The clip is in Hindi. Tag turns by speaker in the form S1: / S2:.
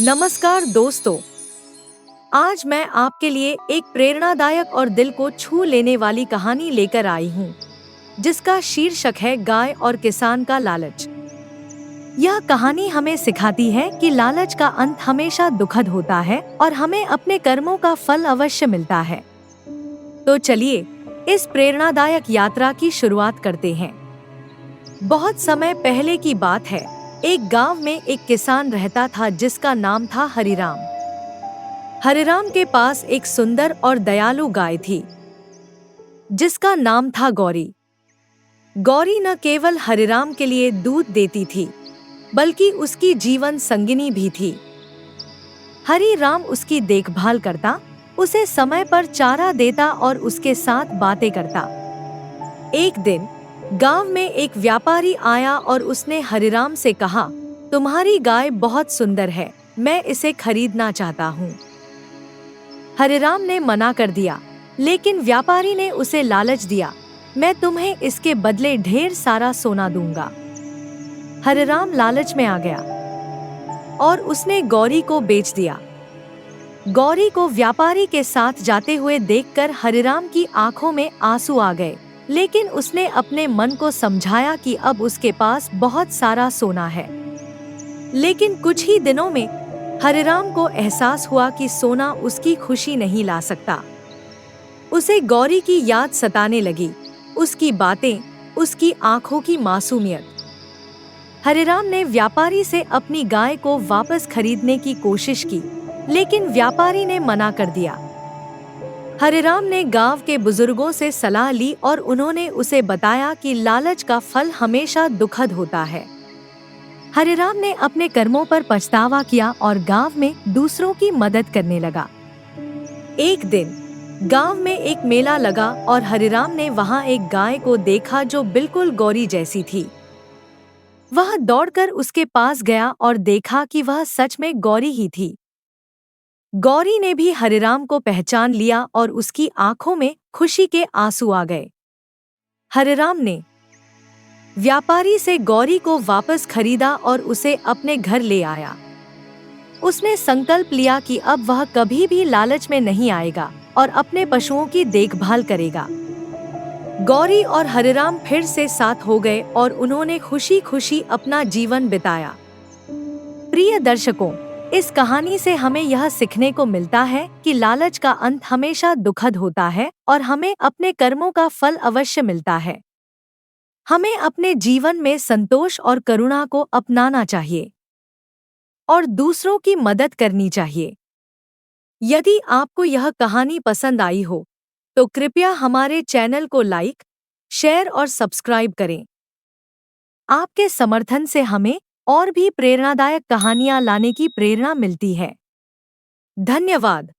S1: नमस्कार दोस्तों, आज मैं आपके लिए एक प्रेरणादायक और दिल को छू लेने वाली कहानी लेकर आई हूँ, जिसका शीर्षक है गाय और किसान का लालच। यह कहानी हमें सिखाती है कि लालच का अंत हमेशा दुखद होता है और हमें अपने कर्मों का फल अवश्य मिलता है। तो चलिए, इस प्रेरणादायक यात्रा की शुरुआत करते हैं। बहुत समय पहले की बात है। एक गांव में एक किसान रहता था जिसका नाम था हरिराम। हरिराम के पास एक सुंदर और दयालु गाय थी, जिसका नाम था गौरी। गौरी न केवल हरिराम के लिए दूध देती थी, बल्कि उसकी जीवन संगिनी भी थी। हरिराम उसकी देखभाल करता, उसे समय पर चारा देता और उसके साथ बातें करता। एक दिन गांव में एक व्यापारी आया और उसने हरिराम से कहा, तुम्हारी गाय बहुत सुंदर है, मैं इसे खरीदना चाहता हूँ। हरिराम ने मना कर दिया, लेकिन व्यापारी ने उसे लालच दिया, मैं तुम्हें इसके बदले ढेर सारा सोना दूंगा। हरिराम लालच में आ गया और उसने गौरी को बेच दिया। गौरी को व्यापारी के साथ जाते हुए देखकर हरिराम की आंखों में आंसू आ गए, लेकिन उसने अपने मन को समझाया कि अब उसके पास बहुत सारा सोना है। लेकिन कुछ ही दिनों में हरिराम को एहसास हुआ कि सोना उसकी खुशी नहीं ला सकता। उसे गौरी की याद सताने लगी, उसकी बातें, उसकी आंखों की मासूमियत। हरिराम ने व्यापारी से अपनी गाय को वापस खरीदने की कोशिश की, लेकिन व्यापारी ने मना कर दिया। हरिराम ने गांव के बुजुर्गों से सलाह ली और उन्होंने उसे बताया कि लालच का फल हमेशा दुखद होता है। हरिराम ने अपने कर्मों पर पछतावा किया और गांव में दूसरों की मदद करने लगा। एक दिन गांव में एक मेला लगा और हरिराम ने वहां एक गाय को देखा जो बिल्कुल गौरी जैसी थी। वह दौड़कर उसके पास गया और देखा कि वह सच में गौरी ही थी। गौरी ने भी हरिराम को पहचान लिया और उसकी आंखों में खुशी के आंसू आ गए। हरिराम ने व्यापारी से गौरी को वापस खरीदा और उसे अपने घर ले आया। उसने संकल्प लिया कि अब वह कभी भी लालच में नहीं आएगा और अपने पशुओं की देखभाल करेगा। गौरी और हरिराम फिर से साथ हो गए और उन्होंने खुशी खुशी अपना जीवन बिताया। प्रिय दर्शकों, इस कहानी से हमें यह सीखने को मिलता है कि लालच का अंत हमेशा दुखद होता है और हमें अपने कर्मों का फल अवश्य मिलता है। हमें अपने जीवन में संतोष और करुणा को अपनाना चाहिए और दूसरों की मदद करनी चाहिए। यदि आपको यह कहानी पसंद आई हो, तो कृपया हमारे चैनल को लाइक, शेयर और सब्सक्राइब करें। आपके समर्थन से हमें और भी प्रेरणादायक कहानियां लाने की प्रेरणा मिलती है। धन्यवाद।